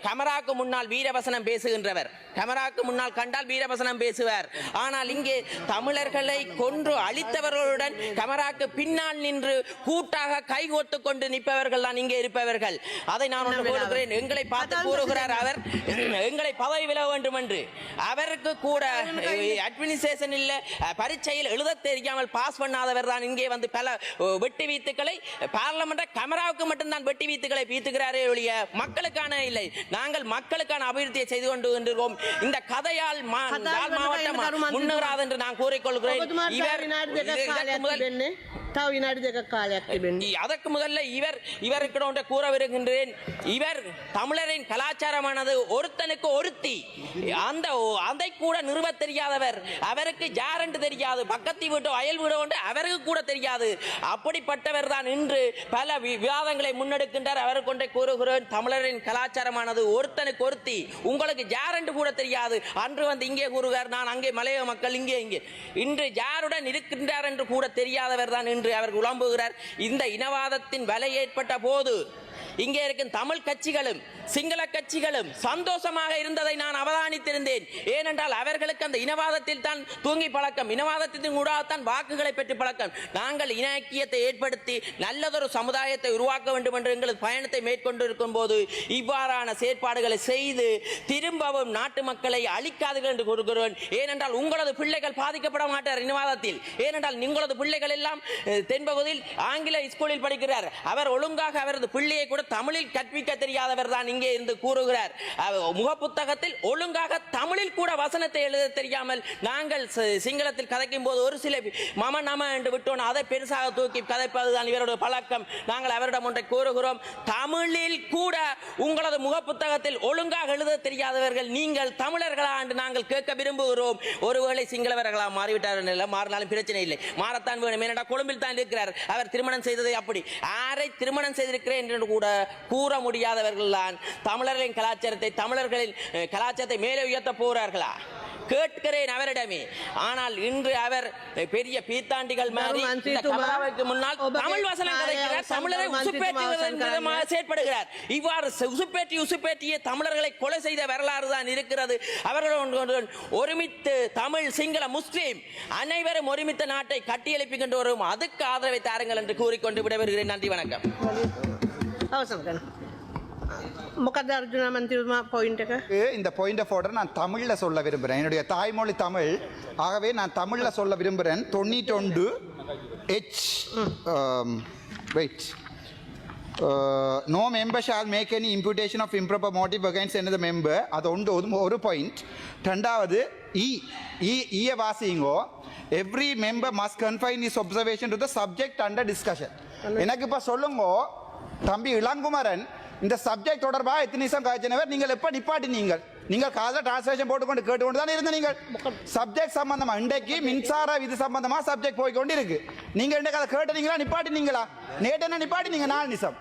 கேமராக்கு முன்னால் வீரவசனம் பேசுகின்றவர், கேமராக்கு முன்னால் கண்டால் வீரவசனம் பேசுவார். ஆனால் இங்கே தமிழர்களை கொன்று அழித்தவர்களுடன் கேமராக்கு பின்னால் நின்று கூட்டாக கைகோத்து கொண்டு நிற்பவர்கள் தான் இங்கே இருப்பவர்கள். அதை நான் ஒன்று கூறுகிறேன். எங்களை பார்த்து கூறுகிறார் அவர் எங்களை பதவி விலக வேண்டும் என்று. அவருக்கு கூட அட்மினிஸ்ட்ரேஷன் இல்ல, பரீட்சையில் எழுத தெரியாமல் பாஸ் பண்ணாதவர் தான் இங்கே வந்து பல வெட்டி வீத்துக்களை பார்லமெண்ட் கேமராவுக்கு மட்டும்தான் வெட்டி வீத்துக்களை வீத்துகிறாரே ஒழிய மக்களுக்கான இல்லை. நாங்கள் மக்களுக்கான அபிவிருத்தியை செய்து கொண்டு கொண்டிருக்கிறோம். இந்த கதையால் மாவட்டம் முன்னேறாது என்று நான் கூறிக்கொள்கிறேன். அதற்கு முதல்ல இவருக்கு கூற வருகின்றேன். இவர் தமிழரின் கலாச்சாரமானது ஒருத்தனுக்கு ஒருத்தி, அதை கூட நிறுவ தெரியாதவர். அவருக்கு யாரென்று தெரியாது, பக்கத்து வீட்டோ அயல் வீடோ அவருக்கு கூட தெரியாது. அப்படிப்பட்டவர் தான் இன்று பல விவாதங்களை முன்னெடுக்கின்றார். அவர் கொண்டே கூறுகிறேன், தமிழரின் கலாச்சாரமானது ஒருத்தனுக்கு ஒருத்தி, உங்களுக்கு யாரென்று கூட தெரியாது. அன்று வந்து இங்கே கூறுகிறார், நான் அங்கே மலைய மக்கள் இங்கே இன்று யாருடன் இருக்கின்றார் என்று கூட தெரியாதவர் தான் இன்று அவர் உலம்புகிறார். இந்த இனவாதத்தின் வலை ஏற்பட்ட போது இங்கே இருக்கும் தமிழ் கட்சிகளும் சிங்கள கட்சிகளும் சந்தோஷமாக இருந்ததை நான் அவதானித்திருந்தேன். ஏனென்றால் அவர்களுக்கு அந்த இனவாதத்தில் தான் தூங்கி பழக்கம், இனவாதத்தின் கூட தான் வாக்குகளை பெற்று பழக்கம். நாங்கள் இன ஐக்கியத்தை ஏற்படுத்தி நல்லதொரு சமுதாயத்தை உருவாக்க வேண்டும் என்று எங்களது பயணத்தை மேற்கொண்டிருக்கும் போது இவ்வாறான செயற்பாடுகளை செய்து திரும்பவும் நாட்டு மக்களை அழிக்காதீர்கள் என்று கூறுகிறேன். ஏனென்றால் உங்களது பிள்ளைகள் பாதிக்கப்பட மாட்டார் இனவாதத்தில். ஏனென்றால் உங்களது பிள்ளைகள் எல்லாம் தென்பகுதியில் ஆங்கில ஸ்கூலில் படிக்கிறார். அவர் ஒழுங்காக அவரது பிள்ளையை கூட தமிழில் கற்பிக்க தெரியாதவர் தான் இங்கே இருந்து கூறுகிறார். முகப்புத்தகத்தில் ஒழுங்காக தமிழில் கூட வசனத்தை எழுத தெரியாமல் நாங்கள் சிங்களத்தில் கதைக்கும் போது ஒரு சில மம நம என்று விட்டோம், அதை பெருசாக தூக்கி கதைப்பதுதான் இவருடைய பழக்கம். நாங்கள் அவரிடம் ஒன்றை கூறுகிறோம், தமிழில் கூட உங்களது முகப்புத்தகத்தில் ஒழுங்காக எழுத தெரியாதவர்கள் நீங்கள் தமிழர்களா என்று நாங்கள் கேட்க விரும்புகிறோம். ஒருவேளை சிங்களவர்களா மாறிவிட்டார்கள், மாறினாலும் பிரச்சனை இல்லை, மாறத்தான் வேணும். ஏனென்றால் கொழும்பில் தான் இருக்கிறார். அவர் திருமணம் செய்ததை அப்படி யாரை திருமணம் செய்திருக்கிறேன் என்று கூட கூற முடியாதவர்கள் தான் தமிழர்களின் கலாச்சாரத்தை மேலே உயர்த்த போகிறார்களா கேட்கிறேன் அவரிடமே. ஆனால் இன்று அவர் பெரிய பீத்தாண்டிகள் மாதிரி முன்னால் தமிழ் வசனம் கதைக்கிறார், தமிழரை உசுப்பேற்றுவதற்காக செயற்படுகிறார். இவ்வாறு உசுப்பேற்றிய தமிழர்களை கொலை செய்த வரலாறு தான் இருக்கிறது. அவர்கள் ஒருமித்து தமிழ் சிங்கள முஸ்லீம் அனைவரும் ஒருமித்த நாட்டை கட்டியெழுப்பிக்கொண்டு வரும், அதுக்கு ஆதரவை தாருங்கள் என்று கூறிக்கொண்டு விடைபெறுகிறேன். நன்றி, வணக்கம். இந்த பாயிண்ட் ஆஃப் ஆர்டர் நான் தமிழ்ல சொல்ல விரும்புகிறேன். என்னுடைய தாய்மொழி தமிழ், ஆகவே நான் தமிழ்ல சொல்ல விரும்புகிறேன். 91 H wait no member shall make any imputation of improper motive against another member. அது ஒரு பாயிண்ட். ரெண்டாவது ஈய வாசிங்கோ, every member must confine his observation to the subject under discussion. எனக்கு இப்ப சொல்லுங்க தம்பி இளங்குமரன், இந்த சப்ஜெக்ட் தொடர்பாக எத்தனை நிமிஷம் காய்ச்சினவர் நீங்கள் எப்ப நிப்பாட்டினீங்க? நீங்கள் காதல டிரான்ஸ்லேஷன் போட்டுக்கொண்டு கேட்டுக்கொண்டு தான் இருந்த நீங்கள் சப்ஜெக்ட் சம்பந்தமா இன்றைக்கு மின்சார விதி சம்பந்தமா சப்ஜெக்ட் போய்கொண்டு இருக்கு. நீங்க இன்றைக்கு அதை கேட்டுனீங்களா, நிப்பாட்டினீங்களா? நேற்று என்ன நிப்பாட்டினீங்க? 4 நிமிஷம்.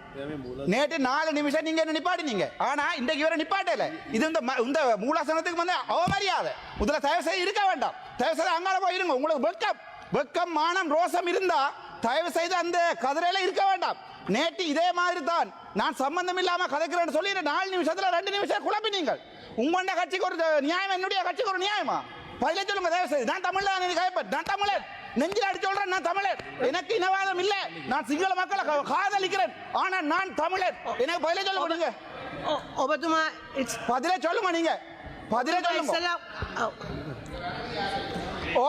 நேற்று 4 நிமிஷம் நீங்க என்ன நிப்பாட்டினீங்க. ஆனா இன்றைக்கு இவரை நிப்பாட்டல. இது இந்த மூலாசனத்துக்கு வந்து அவமரியாதை. முதல்ல தயவு செய்து இருக்க வேண்டாம். தயவு செய்து அங்கால போய் இருங்க. உங்களுக்கு வெக்கம் மானம் ரோசம் இருந்தா தயவு செய்து அந்த கதிரையில இருக்க வேண்டாம். நேற்று இதே மாதிரி தான் நான் சம்பந்தம் இல்லாம கதைக்கிறேன்னு சொல்லி 4 நிமிஷத்துல 2 நிமிஷம் குழப்பினீங்கள். உங்களோட கட்சிக்கு ஒரு நியாயம், என்னுடைய கட்சிக்கு ஒரு நியாயமா? பதில சொல்லுங்க தயவு செய்து. நான் தமிழ்ல நான் தமிழர், நெஞ்சில் அடிச்சு சொல்றேன், நான் தமிழர். எனக்கு இனவாதம் இல்ல, நான் சிங்கள மக்களை காதலிக்கிறேன், ஆனா நான் தமிழர். எனக்கு பதில சொல்லுங்க. பதில சொல்லுங்க. நீங்க பதில சொல்லுங்க. ஓ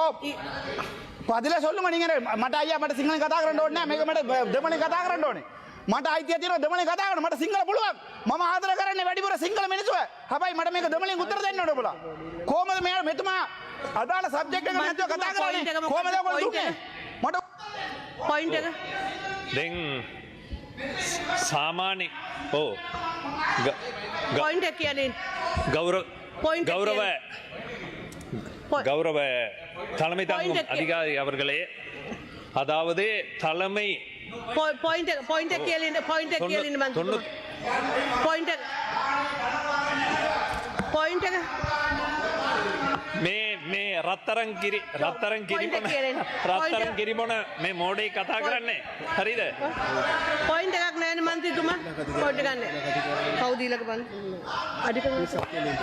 பதில சொல்லுங்க. நீங்க මට අයියා මට සිංහලෙන් කතා කරන්න ඕනේ නැහැ. මේක මට දෙමළෙන් කතා කරන්න ඕනේ. මට අයිතිය තියෙනවා දෙමළෙන් කතා කරන්න. මට සිංහල පුළුවන්. මම ආදර කරන්නේ වැඩිපුර සිංහල මිනිස්සුව. හැබැයි මට මේක දෙමළෙන් උත්තර දෙන්න ඕනේ ඔබලා. කොහමද මෙතුමා අදාළ සබ්ජෙක්ට් එක නැතුව කතා කරන්නේ? කොහමද ඔයගොල්ලෝ දුන්නේ? මට පොයින්ට් එක දැන් සාමාන්‍ය පොයින්ට් එක කියන්නේ கௌரவ தலைமை தாங்கும் அதிகாரி அவர்களே, அதாவது தலைமை මේ රත්තරන් කිරිබොන මේ මෝඩේ කතා කරන්නේ හරිද? පොයින්ට් එකක් අවසාන මන්ත්‍රීතුමා පොයින්ට් ගන්න. කවුද ඊළඟ මන්ත්‍රී? අධිකරණ